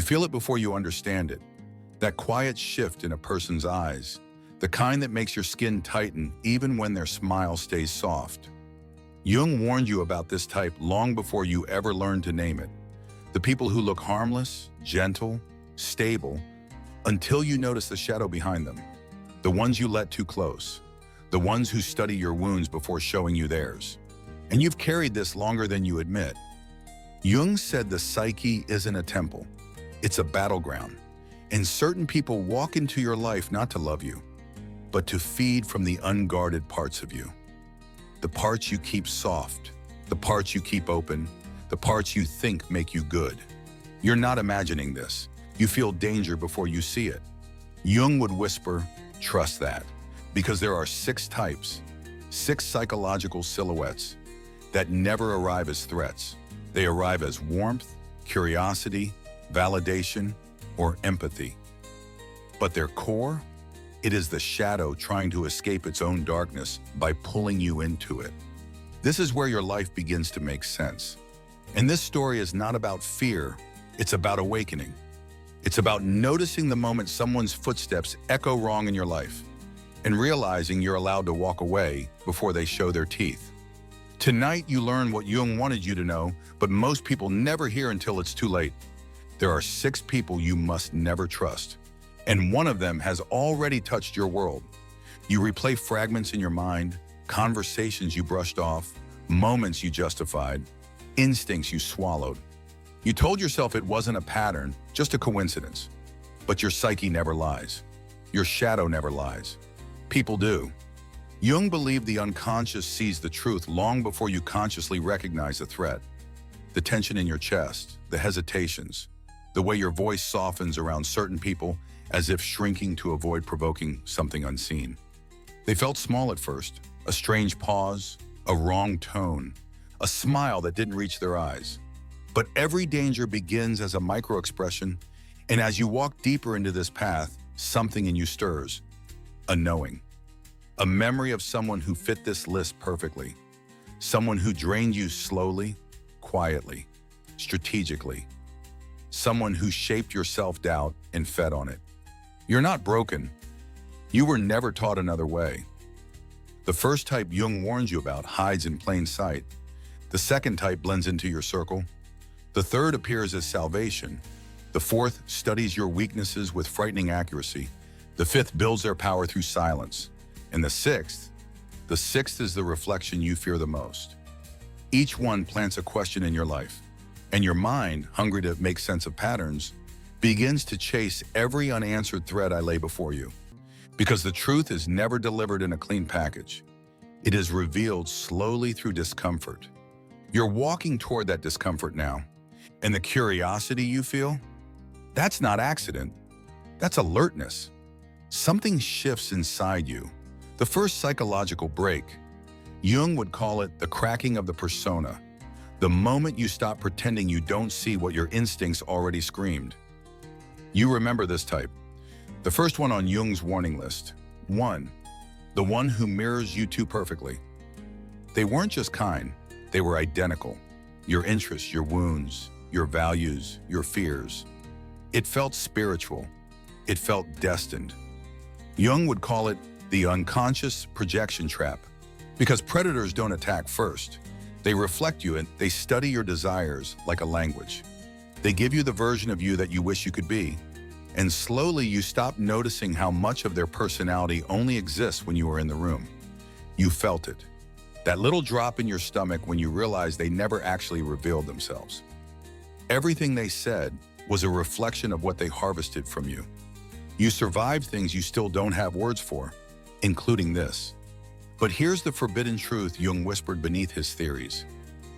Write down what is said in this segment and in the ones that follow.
feel it before you understand it. That quiet shift in a person's eyes, the kind that makes your skin tighten even when their smile stays soft. Jung warned you about this type long before you ever learned to name it. The people who look harmless, gentle, stable, until you notice the shadow behind them. The ones you let too close. The ones who study your wounds before showing you theirs. And you've carried this longer than you admit. Jung said the psyche isn't a temple. It's a battleground. And certain people walk into your life not to love you, but to feed from the unguarded parts of you. The parts you keep soft, the parts you keep open, the parts you think make you good. You're not imagining this. You feel danger before you see it. Jung would whisper, trust that, because there are 6 types, 6 psychological silhouettes that never arrive as threats. They arrive as warmth, curiosity, validation, or empathy. But their core? It is the shadow trying to escape its own darkness by pulling you into it. This is where your life begins to make sense. And this story is not about fear, it's about awakening. It's about noticing the moment someone's footsteps echo wrong in your life and realizing you're allowed to walk away before they show their teeth. Tonight, you learn what Jung wanted you to know, but most people never hear until it's too late. There are 6 people you must never trust, and one of them has already touched your world. You replay fragments in your mind, conversations you brushed off, moments you justified, instincts you swallowed. You told yourself it wasn't a pattern, just a coincidence. But your psyche never lies. Your shadow never lies. People do. Jung believed the unconscious sees the truth long before you consciously recognize the threat. The tension in your chest, the hesitations, the way your voice softens around certain people as if shrinking to avoid provoking something unseen. They felt small at first, a strange pause, a wrong tone, a smile that didn't reach their eyes. But every danger begins as a micro-expression, and as you walk deeper into this path, something in you stirs, a knowing. A memory of someone who fit this list perfectly. Someone who drained you slowly, quietly, strategically. Someone who shaped your self-doubt and fed on it. You're not broken. You were never taught another way. The first type Jung warns you about hides in plain sight. The second type blends into your circle. The third appears as salvation. The fourth studies your weaknesses with frightening accuracy. The fifth builds their power through silence. And the sixth is the reflection you fear the most. Each one plants a question in your life, and your mind, hungry to make sense of patterns, begins to chase every unanswered thread I lay before you. Because the truth is never delivered in a clean package. It is revealed slowly through discomfort. You're walking toward that discomfort now, and the curiosity you feel, that's not accident, that's alertness. Something shifts inside you. The first psychological break. Jung would call it the cracking of the persona. The moment you stop pretending you don't see what your instincts already screamed. You remember this type. The first one on Jung's warning list. 1. The one who mirrors you too perfectly. They weren't just kind, they were identical. Your interests, your wounds, your values, your fears. It felt spiritual. It felt destined. Jung would call it the unconscious projection trap, because predators don't attack first. They reflect you and they study your desires like a language. They give you the version of you that you wish you could be, and slowly you stop noticing how much of their personality only exists when you are in the room. You felt it. That little drop in your stomach when you realized they never actually revealed themselves. Everything they said was a reflection of what they harvested from you. You survived things you still don't have words for, including this. But here's the forbidden truth Jung whispered beneath his theories.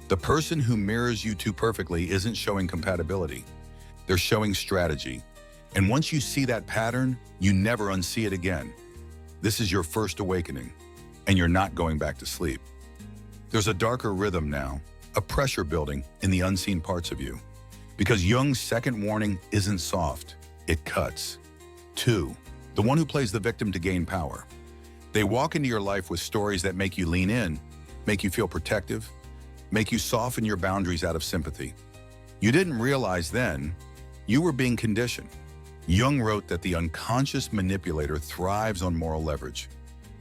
The person who mirrors you too perfectly isn't showing compatibility. They're showing strategy. And once you see that pattern, you never unsee it again. This is your first awakening, and you're not going back to sleep. There's a darker rhythm now, a pressure building in the unseen parts of you. Because Jung's second warning isn't soft, it cuts. 2. The one who plays the victim to gain power. They walk into your life with stories that make you lean in, make you feel protective, make you soften your boundaries out of sympathy. You didn't realize then, You were being conditioned. Jung wrote that the unconscious manipulator thrives on moral leverage.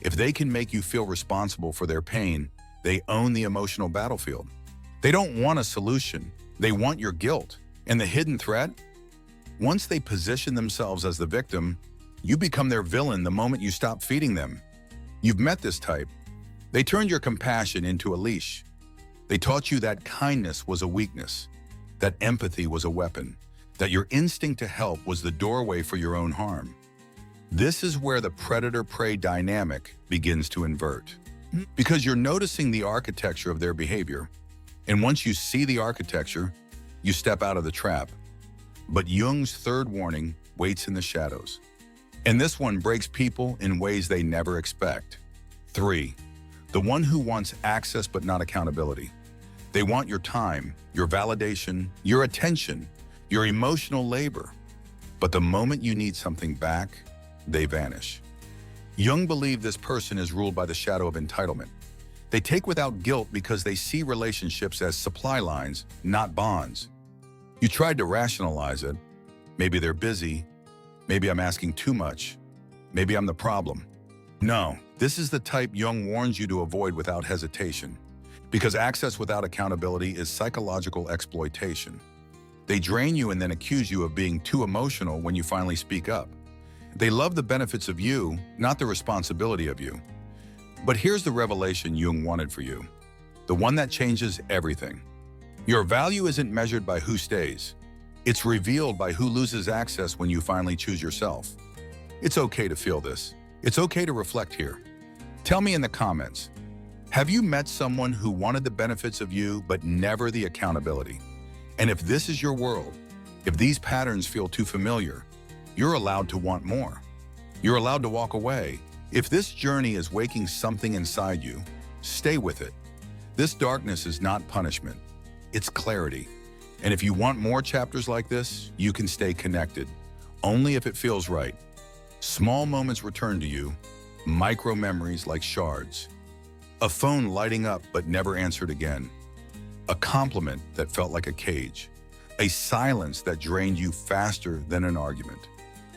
If they can make you feel responsible for their pain, they own the emotional battlefield. They don't want a solution. They want your guilt. And the hidden threat? Once they position themselves as the victim, you become their villain the moment you stop feeding them. You've met this type. They turned your compassion into a leash. They taught you that kindness was a weakness, that empathy was a weapon, that your instinct to help was the doorway for your own harm. This is where the predator-prey dynamic begins to invert. Because you're noticing the architecture of their behavior, and once you see the architecture, you step out of the trap. But Jung's third warning waits in the shadows. And this one breaks people in ways they never expect. 3. The one who wants access but not accountability. They want your time, your validation, your attention, your emotional labor. But the moment you need something back, they vanish. Jung believed this person is ruled by the shadow of entitlement. They take without guilt because they see relationships as supply lines, not bonds. You tried to rationalize it. Maybe they're busy. Maybe I'm asking too much. Maybe I'm the problem. No, this is the type Jung warns you to avoid without hesitation. Because access without accountability is psychological exploitation. They drain you and then accuse you of being too emotional when you finally speak up. They love the benefits of you, not the responsibility of you. But here's the revelation Jung wanted for you, the one that changes everything. Your value isn't measured by who stays. It's revealed by who loses access when you finally choose yourself. It's okay to feel this. It's okay to reflect here. Tell me in the comments, have you met someone who wanted the benefits of you but never the accountability? And if this is your world, if these patterns feel too familiar, you're allowed to want more. You're allowed to walk away. If this journey is waking something inside you, stay with it. This darkness is not punishment, it's clarity. And if you want more chapters like this, you can stay connected, only if it feels right. Small moments return to you, micro memories like shards. A phone lighting up but never answered again. A compliment that felt like a cage. A silence that drained you faster than an argument.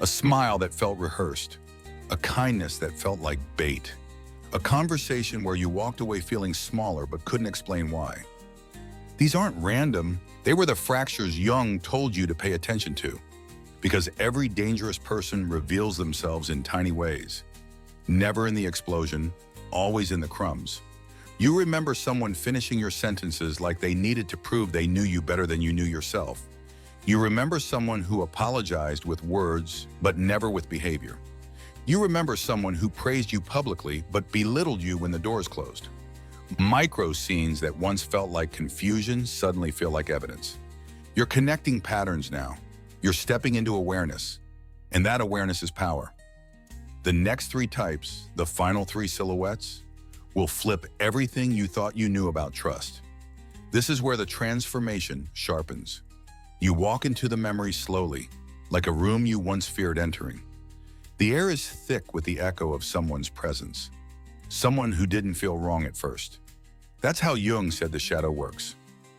A smile that felt rehearsed. A kindness that felt like bait. A conversation where you walked away feeling smaller but couldn't explain why. These aren't random. They were the fractures Jung told you to pay attention to. Because every dangerous person reveals themselves in tiny ways. Never in the explosion, always in the crumbs. You remember someone finishing your sentences like they needed to prove they knew you better than you knew yourself. You remember someone who apologized with words, but never with behavior. You remember someone who praised you publicly, but belittled you when the doors closed. Micro scenes that once felt like confusion suddenly feel like evidence. You're connecting patterns now. You're stepping into awareness, and that awareness is power. The next 3 types, the final 3 silhouettes, will flip everything you thought you knew about trust. This is where the transformation sharpens. You walk into the memory slowly, like a room you once feared entering. The air is thick with the echo of someone's presence, someone who didn't feel wrong at first. That's how Jung said the shadow works.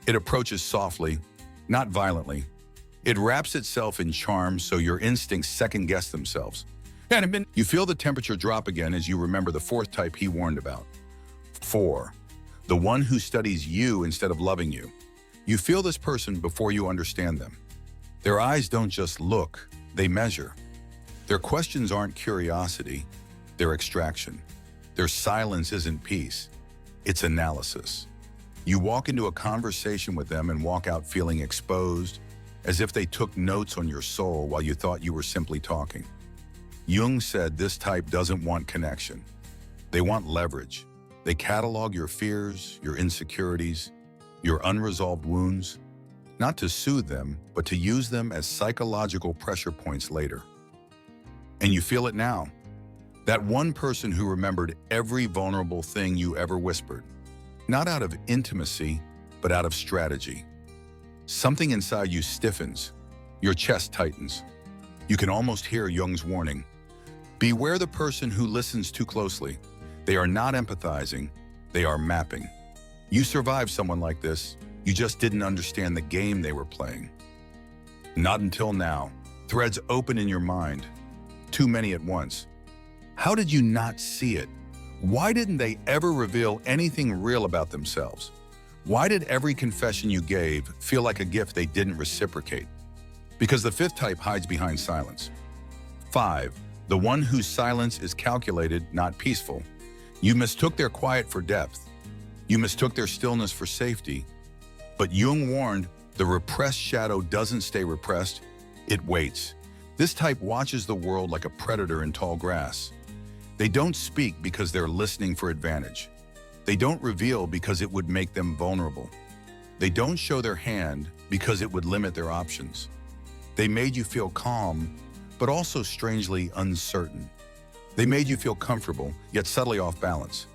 It approaches softly, not violently. It wraps itself in charm so your instincts second-guess themselves. And you feel the temperature drop again as you remember the 4th type he warned about. 4. The one who studies you instead of loving you. You feel this person before you understand them. Their eyes don't just look, they measure. Their questions aren't curiosity, they're extraction. Their silence isn't peace, it's analysis. You walk into a conversation with them and walk out feeling exposed, as if they took notes on your soul while you thought you were simply talking. Jung said this type doesn't want connection. They want leverage. They catalog your fears, your insecurities, your unresolved wounds, not to soothe them, but to use them as psychological pressure points later. And you feel it now. That one person who remembered every vulnerable thing you ever whispered, not out of intimacy, but out of strategy. Something inside you stiffens, your chest tightens. You can almost hear Jung's warning. Beware the person who listens too closely. They are not empathizing, they are mapping. You survived someone like this, you just didn't understand the game they were playing. Not until now. Threads open in your mind. Too many at once. How did you not see it? Why didn't they ever reveal anything real about themselves? Why did every confession you gave feel like a gift they didn't reciprocate? Because the fifth type hides behind silence. 5. The one whose silence is calculated, not peaceful. You mistook their quiet for depth. You mistook their stillness for safety. But Jung warned, the repressed shadow doesn't stay repressed, it waits. This type watches the world like a predator in tall grass. They don't speak because they're listening for advantage. They don't reveal because it would make them vulnerable. They don't show their hand because it would limit their options. They made you feel calm, but also strangely uncertain. They made you feel comfortable, yet subtly off balance.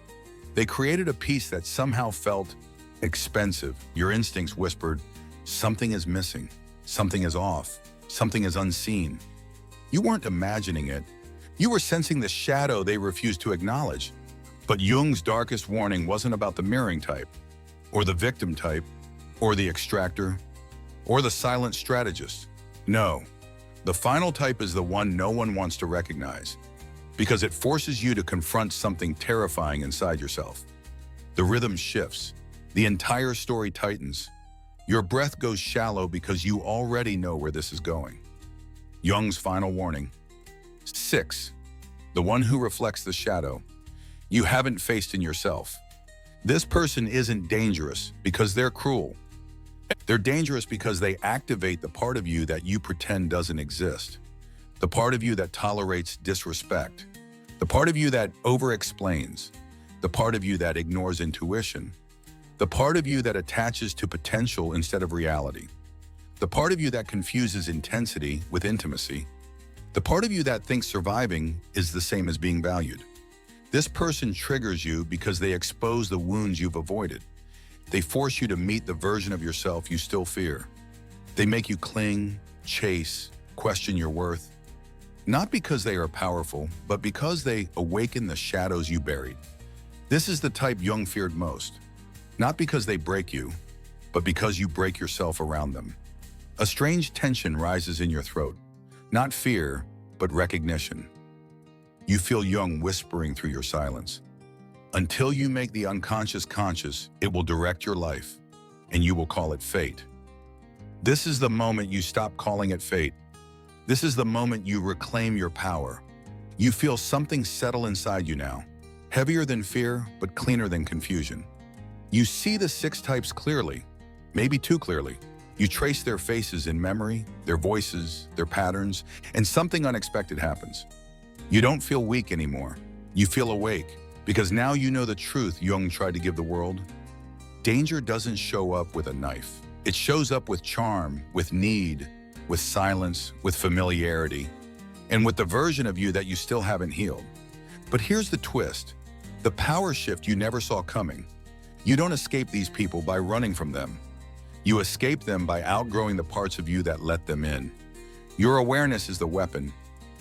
They created a peace that somehow felt expensive. Your instincts whispered, something is missing, something is off, something is unseen. You weren't imagining it. You were sensing the shadow they refused to acknowledge. But Jung's darkest warning wasn't about the mirroring type, or the victim type, or the extractor, or the silent strategist. No, the final type is the one no one wants to recognize, because it forces you to confront something terrifying inside yourself. The rhythm shifts. The entire story tightens. Your breath goes shallow because you already know where this is going. Jung's final warning. 6. The one who reflects the shadow you haven't faced in yourself. This person isn't dangerous because they're cruel. They're dangerous because they activate the part of you that you pretend doesn't exist. The part of you that tolerates disrespect. The part of you that over-explains. The part of you that ignores intuition. The part of you that attaches to potential instead of reality. The part of you that confuses intensity with intimacy. The part of you that thinks surviving is the same as being valued. This person triggers you because they expose the wounds you've avoided. They force you to meet the version of yourself you still fear. They make you cling, chase, question your worth. Not because they are powerful, but because they awaken the shadows you buried. This is the type Jung feared most. Not because they break you, but because you break yourself around them. A strange tension rises in your throat. Not fear, but recognition. You feel Jung whispering through your silence. Until you make the unconscious conscious, it will direct your life, and you will call it fate. This is the moment you stop calling it fate. This is the moment you reclaim your power. You feel something settle inside you now, heavier than fear, but cleaner than confusion. You see the 6 types clearly, maybe too clearly. You trace their faces in memory, their voices, their patterns, and something unexpected happens. You don't feel weak anymore. You feel awake, because now you know the truth Jung tried to give the world. Danger doesn't show up with a knife. It shows up with charm, with need, with silence, with familiarity, and with the version of you that you still haven't healed. But here's the twist. The power shift you never saw coming. You don't escape these people by running from them. You escape them by outgrowing the parts of you that let them in. Your awareness is the weapon.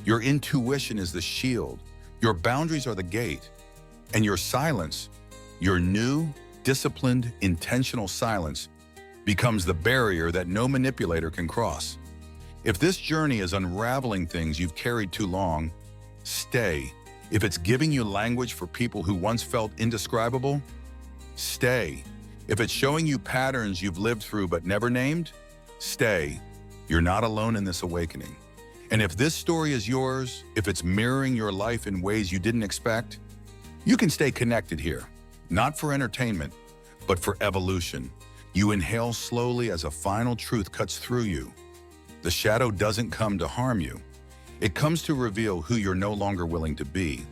Your intuition is the shield. Your boundaries are the gate. And your silence, your new, disciplined, intentional silence, becomes the barrier that no manipulator can cross. If this journey is unraveling things you've carried too long, stay. If it's giving you language for people who once felt indescribable, stay. If it's showing you patterns you've lived through but never named, stay. You're not alone in this awakening. And if this story is yours, if it's mirroring your life in ways you didn't expect, you can stay connected here, not for entertainment, but for evolution. You inhale slowly as a final truth cuts through you. The shadow doesn't come to harm you. It comes to reveal who you're no longer willing to be.